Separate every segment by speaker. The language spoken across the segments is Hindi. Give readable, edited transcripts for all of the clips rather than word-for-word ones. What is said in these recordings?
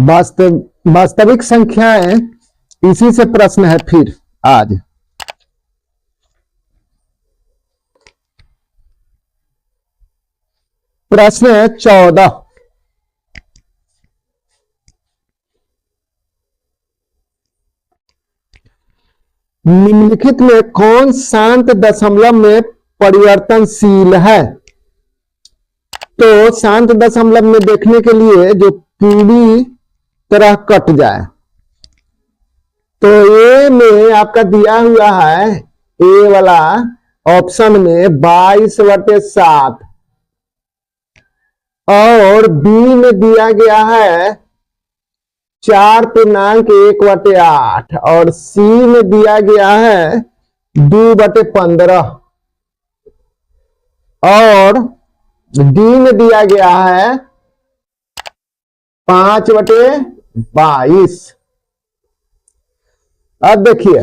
Speaker 1: वास्तविक संख्याएं, इसी से प्रश्न है फिर आज। प्रश्न है 14। निम्नलिखित में कौन शांत दशमलव में परिवर्तनशील है? तो शांत दशमलव में देखने के लिए जो पूरी तरह कट जाए, तो ए में आपका दिया हुआ है, ए वाला ऑप्शन में 22/7 और बी में दिया गया है 4.1/8 और सी में दिया गया है 2/15 और डी में दिया गया है 5/22। अब देखिए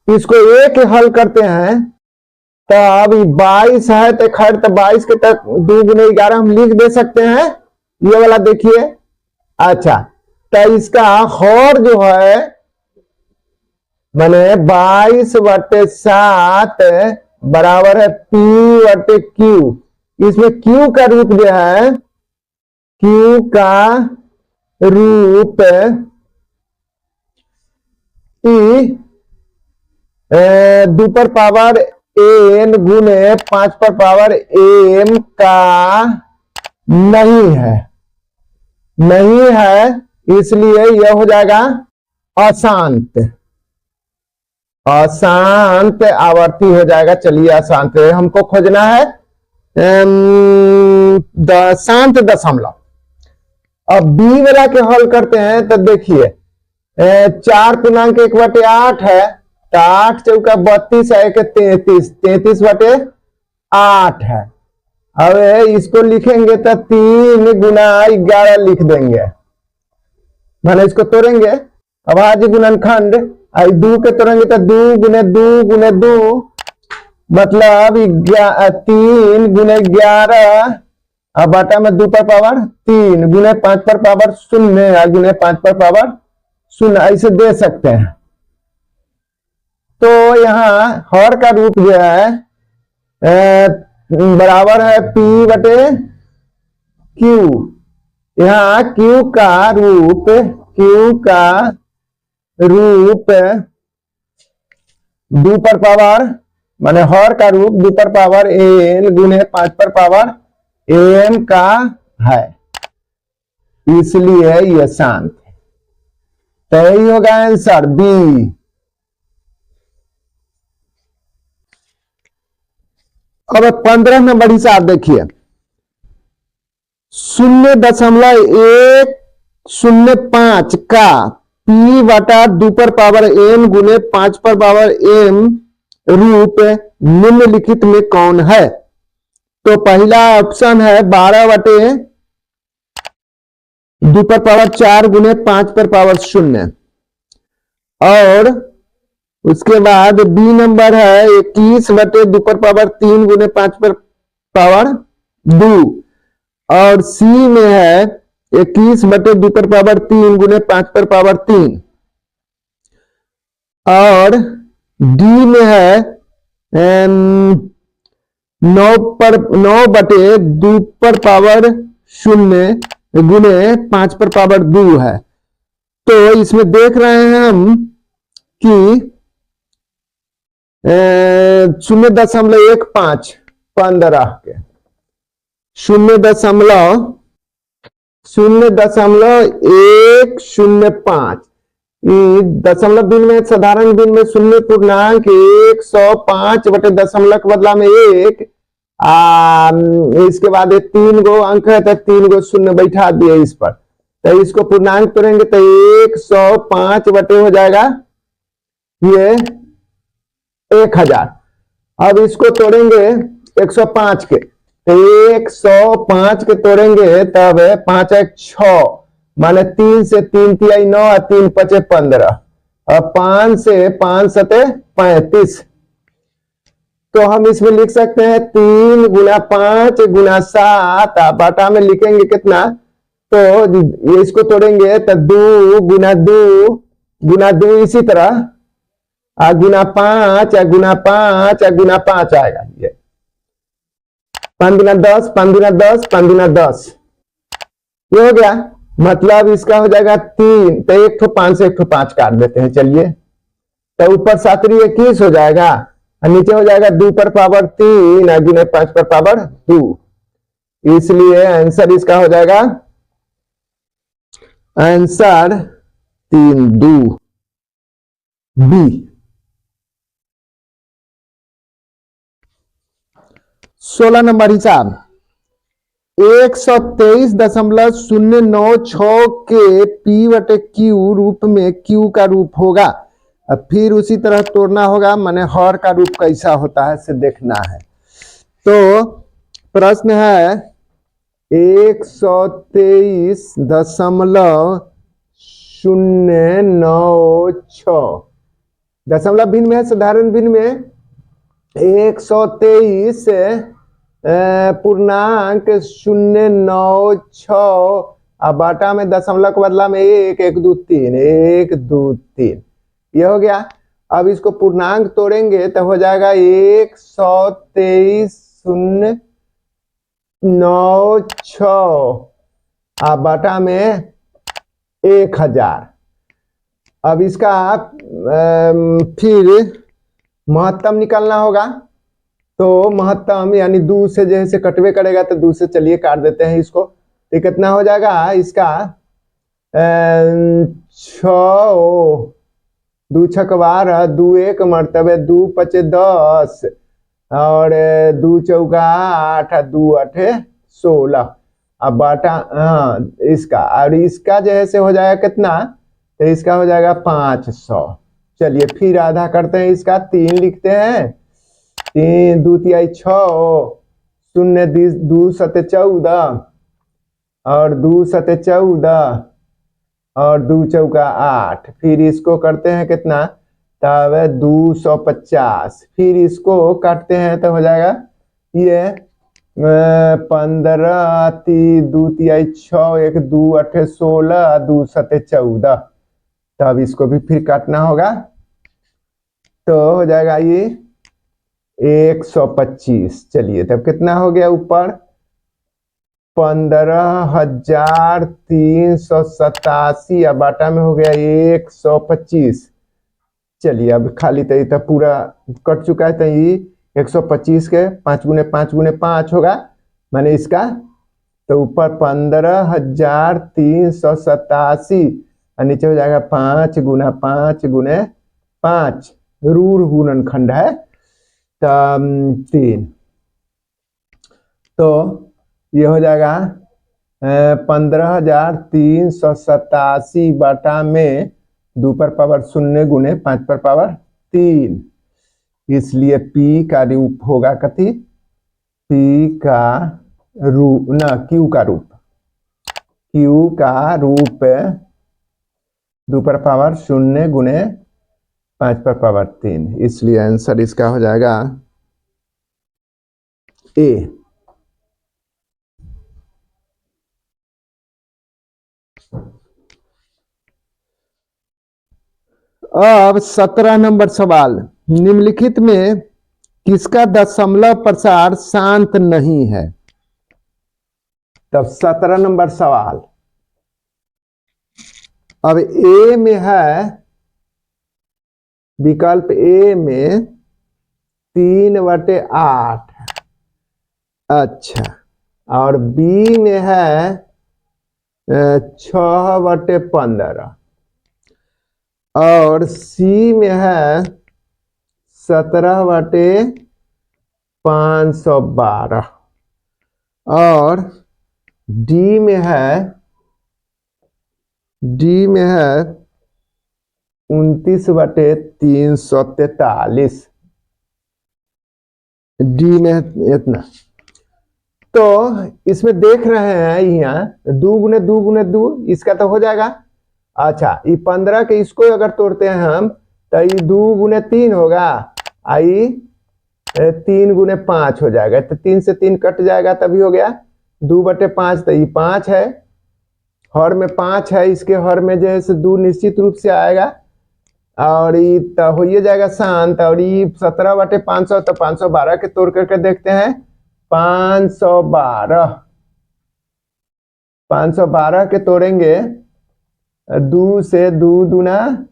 Speaker 1: इसको एक हल करते हैं, तो अब 22 है तो खैर, तो 22 के तक 2 × 11 हम लिख दे सकते हैं। ये वाला देखिए, अच्छा, तो इसका हर जो है माने 22/7 बराबर है P/Q। इसमें Q का रूप जो है, Q का रूप P 2 n गुने 5m का नहीं है, इसलिए यह हो जाएगा अशांत आवर्ती हो जाएगा। चलिए अशांत हमको खोजना है शांत दशमलव। अब बी वाला के हल करते हैं, तो देखिए 4.1/8 है, तो 8 चौका 32 है, 33/8 है। अब इसको लिखेंगे तो 3 × 11 लिख देंगे, माने इसको तोड़ेंगे अभाज्य गुणनखंड, 2 के तोड़ेंगे तो 2 × 2 × 2 मतलब 3 × 11 अब बटा में 2 पर पावर 3 गुने 5 पर पावर 0 गुने 5 पर पावर 0 ऐसे दे सकते हैं। तो यहाँ हर का रूप जो है बराबर है P/Q। यहाँ Q का रूप 2 पर पावर माने हर का रूप 2 पर पावर n गुने 5 पर पावर m का है, इसलिए यह शांत है। तो यही होगा आंसर बी। अब 15 नंबर हिसाब देखिए, 0.105 का P/2 पर पावर n गुने 5 पर पावर m रूप निम्नलिखित में कौन है? तो पहला ऑप्शन है 12/2 पर पावर 4 गुने 5 पर पावर 0 और उसके बाद बी नंबर है 21/2 पर पावर 3 गुने 5 पर पावर 2 और सी में है 21/2 पर पावर 3 गुने 5 पर पावर 3 और डी में है 9/2 पर पावर 0 गुने 5 पर पावर 2 है। तो इसमें देख रहे हैं हम कि 0.15 15 के 0.105 दशमलव बिन में साधारण बिन में 0.105 के बदला में 1 इसके बाद 3 गो अंक है तो 3 गो 0 बैठा दिए इस पर, तो इसको पूर्णांक करेंगे तो 105 हो जाएगा ये 1000। अब इसको तोड़ेंगे 105 के, तो 105 के तोड़ेंगे तब 5 1 6 माने 3 से 3 तिहाई 9 और 3 5 15 और 5 से 5 7 35। तो हम इसमें लिख सकते हैं 3 × 5 × 7 बाटा में लिखेंगे कितना तो ये इसको तोड़ेंगे तो 2 इसी तरह गुना 5 गुना 5 गुना 5 आएगा। ये 5 गुना 10 5 गुना 10 5 गुना 10 ये हो गया। मतलब इसका हो जाएगा 3, तो 1 ठो 5 से 1 ठो 5 काट देते हैं। चलिए, तो ऊपर 7 21 हो जाएगा और नीचे हो जाएगा 2 पर पावर 3 और गुना 5 पर पावर 2। इसलिए आंसर इसका हो जाएगा आंसर 3 2 बी। 16 नंबर हिसाब 123.096 के P/Q रूप में Q का रूप होगा। अब फिर उसी तरह तोड़ना होगा, माने हर का रूप कैसा होता है से देखना है। तो प्रश्न है 123.096 दशमलव भिन्न में है, साधारण भिन्न में 123 पूर्णांक 096 और बाटा में दशमलव के बदला में 1 1 2 3 1 2 3 ये हो गया। अब इसको पूर्णांक तोड़ेंगे तो हो जाएगा 123.096 और बाटा में 1000। अब इसका फिर महत्तम निकालना होगा। तो महत्तम यानी 2 से जैसे कटवे करेगा तो 2 से चलिए काट देते हैं इसको। तो कितना हो जाएगा इसका 6 2 छक 12 2 1 मरतबे 2 5 10 और 2 चौका 8 2 8 16। अब बाटा इसका और इसका जैसे हो जाएगा कितना, तो इसका हो जाएगा 500। चलिए फिर आधा करते हैं, इसका 3 लिखते हैं। 3 2 तिहाई 6 0 2 7 14 और 2 7 14 और 2 चौका 8। फिर इसको करते हैं कितना, तब 250। फिर इसको काटते हैं तो हो जाएगा ये 15 2 तिहाई 6 1 2 8 16 2 7 14। तब इसको भी फिर काटना होगा तो हो जाएगा ये 125। चलिए तब कितना हो गया ऊपर 15,387 या बाटा में हो गया 125। चलिए अब खाली तो पूरा कट चुका है। तो ये 125 के 5 गुने 5 गुने 5 होगा, माने इसका तो ऊपर 15,387 और नीचे हो जाएगा 5 गुना 5 गुने 5 रूढ़ गुणनखंड है 3। तो ये हो जाएगा 15,387 बाटा में 2 पर पावर 0 गुने 5 पर पावर 3। इसलिए P का रूप होगा कथी, P का रूप ना Q का रूप, Q का रूप 2 पर पावर 0 गुने 5 पर पावर 3। इसलिए आंसर इसका हो जाएगा A। अब 17 नंबर सवाल, निम्नलिखित में किसका दशमलव प्रसार शांत नहीं है। तब 17 नंबर सवाल, अब ए में है विकल्प ए में 3/8, अच्छा, और बी में है 6/15 और सी में है 17/512 और डी में है 29/343। डी में इतना। तो इसमें देख रहे हैं यहाँ 2 गुने 2 गुने 2 इसका तो हो जाएगा। अच्छा, ये 15 के इसको अगर तोड़ते हैं हम तो ये 2 गुने 3 होगा, आई 3 गुने 5 हो जाएगा। तो 3 से 3 कट जाएगा, तभी हो गया 2/5। तो ये 5 है हर में 5 है, इसके हर में जो है से 2 निश्चित रूप से आएगा और ये तो हो ही जाएगा शांत। और ये 17 बटे 500 तो 512 के तोड़ करके देखते हैं। 512 के तोड़ेंगे, 2 से 2 दूना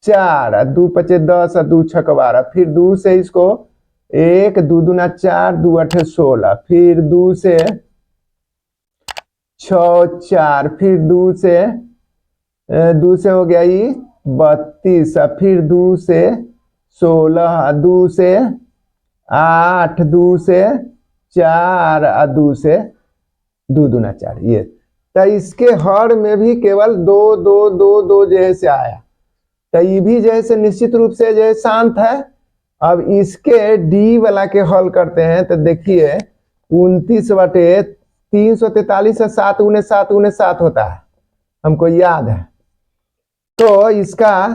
Speaker 1: 4, 2 पचे 10, 2 छक 12, फिर 2 से इसको 1, 2 दूना 4, 2 8 16, फिर 2 से 6 4, फिर 2 से हो गया ये 32, फिर 2 से 16, 2 से 8, 2 से 4, 2 से 2 दूना 4। ये तो इसके हर में भी केवल 2 2 2 2 जैसे आया, तो ये भी जैसे निश्चित रूप से जो शांत है। अब इसके डी वाला के हल करते हैं तो देखिए 29 बटे 343 से 7 गुने 7 गुने 7 होता है, हमको याद है। तो इसका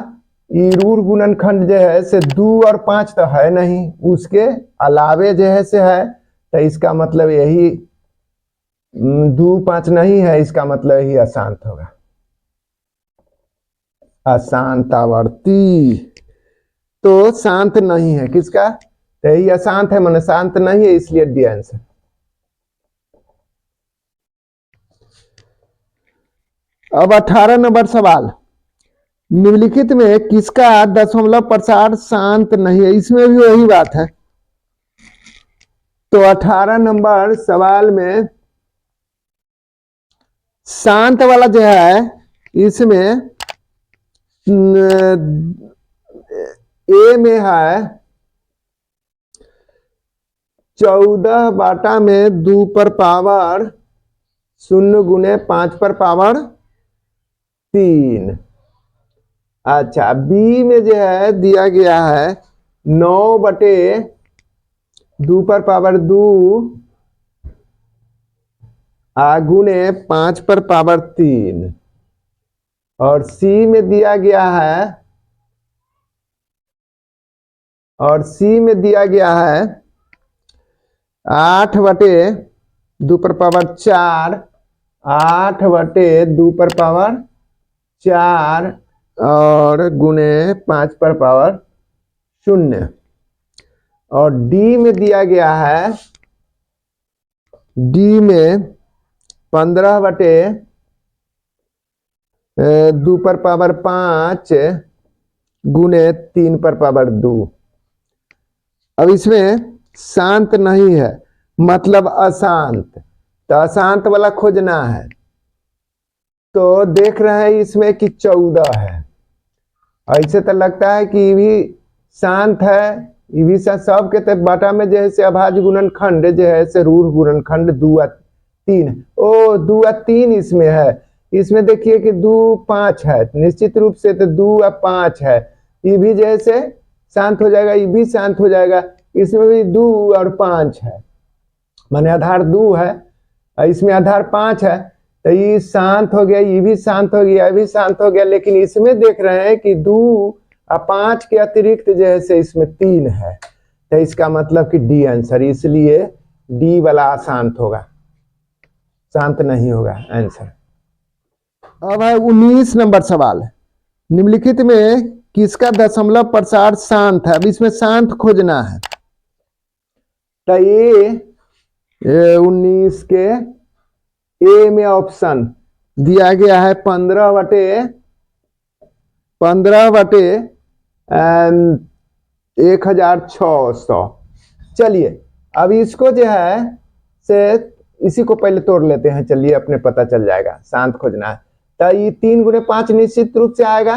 Speaker 1: रूढ़ गुणनखंड जो है से 2 और 5 तो है नहीं, उसके अलावे जो है से है, तो इसका मतलब यही 2 5 नहीं है, इसका मतलब यही अशांत होगा, अशांतावर्ती। तो शांत नहीं है किसका, तो यही अशांत है, माने शांत नहीं है, इसलिए डी आंसर। अब 18 नंबर सवाल, निम्नलिखित में किसका दशमलव प्रसार शांत नहीं है। इसमें भी वही बात है। तो 18 नंबर सवाल में शांत वाला जो है, इसमें ए में है 14 बाटा में 2 पर पावर 0 गुने 5 पर पावर 3। अच्छा, बी में जो है दिया गया है 9 बटे 2 पर पावर 2 गुने 5 पर पावर 3। और सी में दिया गया है, 8 बटे 2 पर पावर 4, 8 बटे 2 पर पावर 4 और गुने 5 पर पावर 0। और डी में दिया गया है, डी में 15 बटे 2 पर पावर 5 गुने 3 पर पावर 2। अब इसमें शांत नहीं है, मतलब अशांत, तो अशांत वाला खोजना है। तो देख रहे हैं इसमें कि 14 है, ऐसे तो लगता है कि ये भी शांत है, ये भी सब के तक बाटा में जैसे अभाज्य गुणनखंड जो है से रूढ़ गुणनखंड 2 और 3, ओ 2 और 3 इसमें है। इसमें देखिए कि 2 5 है, निश्चित रूप से तो 2 और 5 है, ये भी जैसे शांत हो जाएगा, ये भी शांत हो जाएगा। इसमें भी 2 और 5 है, माने आधार 2 है, इसमें आधार 5 है, तो ये शांत हो गया, ये भी शांत हो गया, ये भी शांत हो गया। लेकिन इसमें देख रहे हैं कि 2 और 5 के अतिरिक्त जैसे इसमें 3 है, तो इसका मतलब कि डी आंसर, इसलिए डी वाला अशांत होगा, शांत नहीं होगा आंसर। अब है 19 नंबर सवाल, निम्नलिखित में किसका दशमलव प्रसार शांत है। अब इसमें शांत खोजना है, तो ये 19 के ए में ऑप्शन दिया गया है 15 बटे 1600। चलिए अब इसको जो है से इसी को पहले तोड़ लेते हैं, चलिए अपने पता चल जाएगा, शांत खोजना है। तो ये 3 गुने 5 निश्चित रूप से आएगा,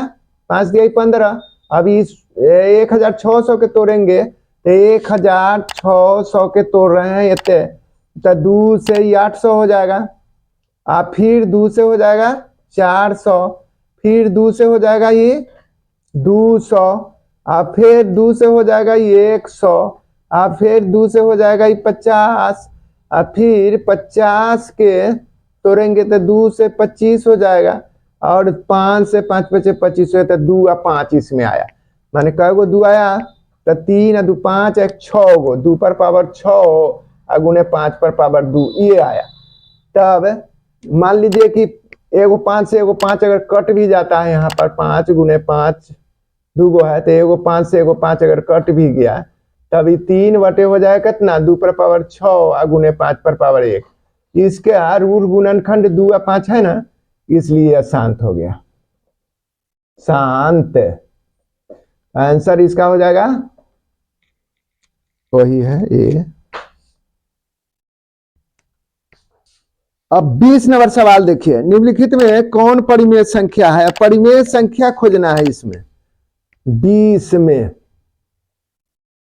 Speaker 1: 5 दिया 15। अब इस 1600 के तोड़ेंगे, तो 1600 के तोड़ रहे हैं इतने, तो 2 से ही 800 हो जाएगा, फिर 2 से हो जाएगा 400, फिर 2 से हो जाएगा ये 200, फिर 2 से हो जाएगा ये 100, फिर 2 से हो जाएगा ये 50, फिर 50 के तोड़ेंगे तो 2 से 25 हो जाएगा, और 5 से 5 बचे 25 हो, तो 2 और 5 इसमें आया। माने कै गो 2 आया, तो 3 और 2 5, 6 गो, 2 पर पावर 6 गुने 5 पर पावर 2 ये आया। तब मान लीजिए कि एगो 5 से एगो 5 अगर कट भी जाता है, यहाँ पर 5 गुने 5 दूगो है, तो एगो 5 से एगो 5 अगर कट भी गया तभी 3 बटे हो जाए कितना 2 पर पावर 6 गुने 5 पर पावर 1। इसके रूट गुणनखंड 2 और 5 है ना, इसलिए शांत हो गया, शांत। आंसर इसका हो जाएगा वही है ए। अब 20 नंबर सवाल देखिए, निम्नलिखित में कौन परिमेय संख्या है? परिमेय संख्या खोजना है इसमें 20 में।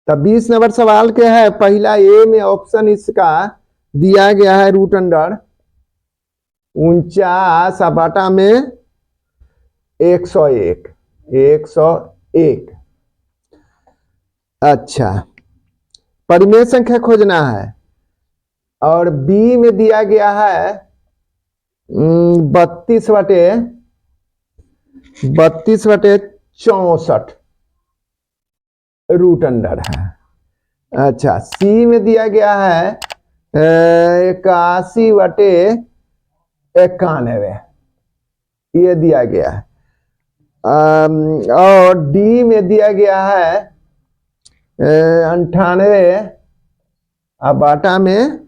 Speaker 1: तब 20 नंबर सवाल क्या है? पहला ए में ऑप्शन इसका दिया गया है रूट अंडर 49 बटा में 101। अच्छा, परिमेय संख्या खोजना है। और बी में दिया गया है 32 बटे 64 रूट अंडर है। अच्छा, सी में दिया गया है 81 बटे 91, ये दिया गया है। और डी में दिया गया है 98 बटा में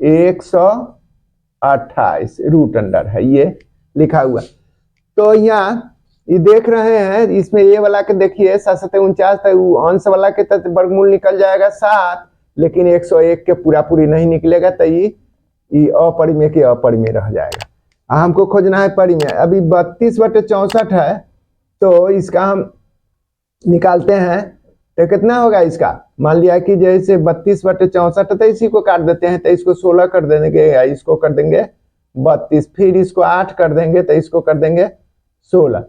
Speaker 1: 128 रूट अंडर है, ये लिखा हुआ। तो यहाँ ये देख रहे हैं, इसमें ये वाला के देखिए 749 अंश वाला के तक वर्गमूल निकल जाएगा 7, लेकिन 101 के पूरा पूरी नहीं निकलेगा, तो ये अपरिमेय के अपरिमेय रह जाएगा। हमको खोजना है परिमेय। अभी 32 बटे 64 है, तो इसका हम निकालते हैं तो कितना होगा इसका? मान लिया कि जैसे 32 बटे 64 तो इसी को काट देते हैं, तो इसको 16 कर देंगे, इसको कर देंगे 32, फिर इसको 8 कर देंगे तो इसको कर देंगे 16,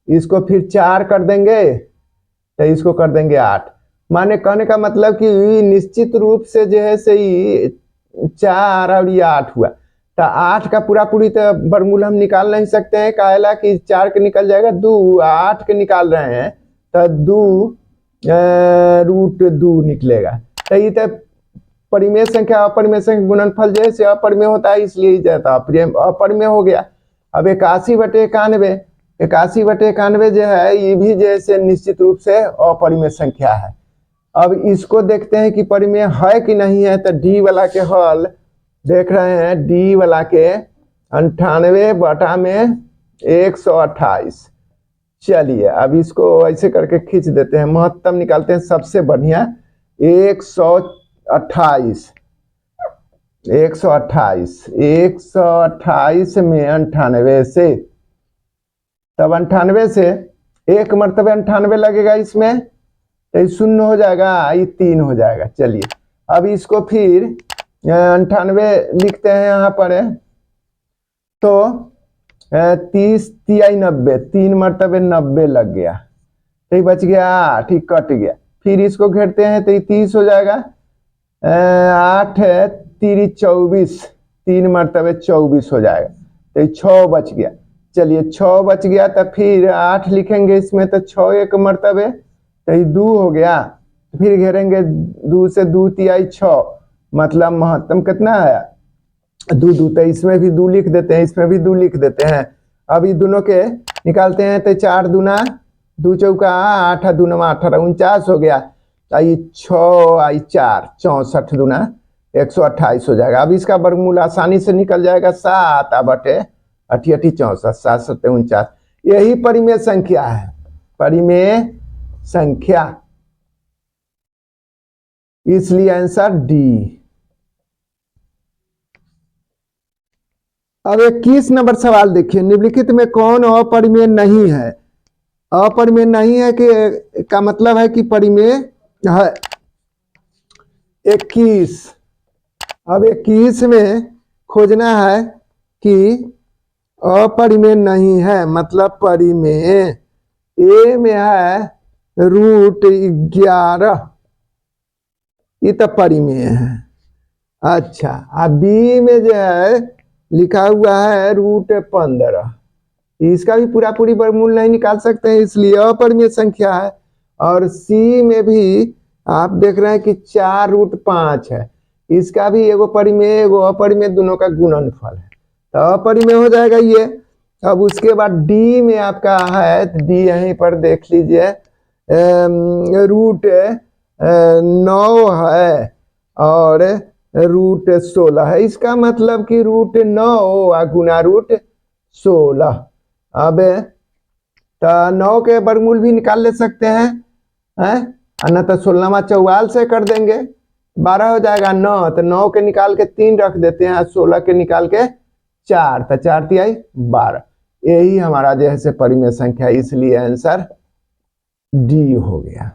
Speaker 1: इसको फिर 4 कर देंगे तो इसको कर देंगे 8। माने कहने का मतलब कि निश्चित रूप से जो है सही 4 और ये 8 हुआ, तो 8 का पूरा पूरी तो वर्गमूल हम निकाल नहीं सकते हैं, काहेला कि 4 के निकल जाएगा 2, 8 के निकाल रहे हैं तो 2 रूट 2 निकलेगा। तो ये तो परिमेय संख्या अपरिमेय संख्या गुणनफल जैसे अपरिमेय होता है, इसलिए जाता अपरिमेय हो गया। अब 81 बटे 91 जो है, ये भी जैसे निश्चित रूप से अपरिमेय संख्या है। अब इसको देखते हैं कि परिमेय है कि नहीं है, तो डी वाला के हल देख रहे हैं, डी वाला के 98 बटा में 128। चलिए अब इसको ऐसे करके खींच देते हैं, महत्तम निकालते हैं, सबसे बढ़िया 128 में 98 से, तब 98 से एक मरतबे 98 लगेगा इसमें, तो 0 हो जाएगा, ये 3 हो जाएगा। चलिए अब इसको फिर 98 लिखते हैं यहाँ पर, तो 30 तिहाई 90, 3 मरतबे 90 लग गया, तो ये बच गया 8, ही कट गया। फिर इसको घेरते हैं तो ये 30 हो जाएगा, 8 3 24, 3 मरतबे 24 हो जाएगा, तो ये 6 बच गया। चलिए 6 बच गया, तो फिर 8 लिखेंगे इसमें, तो 6 एक मरतबे, तो ये 2 हो गया। फिर घेरेंगे 2 से 2 तिहाई 6, मतलब महत्तम कितना है 2, तो इसमें भी 2 लिख देते हैं, इसमें भी 2 लिख देते हैं। अब ये दोनों के निकालते हैं, तो 4 दूना 2 चौका 8, 2 9 18, 49 हो गया। ये 6 आई 4 64 दूना 128 हो जाएगा। अब इसका वर्गमूल आसानी से निकल जाएगा 7 बटे 88 64, 7 7 49। यही परिमेय संख्या है, परिमेय संख्या, इसलिए आंसर डी। अब 21 नंबर सवाल देखिए, निम्नलिखित में कौन अपरिमेय नहीं है? अपरिमेय नहीं है कि का मतलब है कि परिमेय है। 21, अब 21 में खोजना है कि अपरिमेय नहीं है, मतलब परिमेय। ए में है रूट 11, ये तो परिमेय है। अच्छा, अब बी में जो है लिखा हुआ है रूट 15, इसका भी पूरा पूरी वर्गमूल नहीं निकाल सकते हैं, इसलिए अपरिमेय संख्या है। और सी में भी आप देख रहे हैं कि 4 रूट 5 है, इसका भी एगो परिमेय एगो अपरिमेय, दोनों का गुणनफल है, तो अपरिमेय हो जाएगा ये। अब उसके बाद डी में आपका है, तो डी यहीं पर देख लीजिए, रूट 9 है और रूट 16 है। इसका मतलब कि रूट 9 गुना रूट 16। अब तो 9 के वर्गमूल भी निकाल ले सकते हैं, ना तो 16वां 44 से कर देंगे, 12 हो जाएगा 9, तो 9 के निकाल के 3 रख देते हैं, 16 के निकाल के 4, तो 4 तिहाई 12। यही हमारा जो है से परिमेय संख्या, इसलिए आंसर डी हो गया।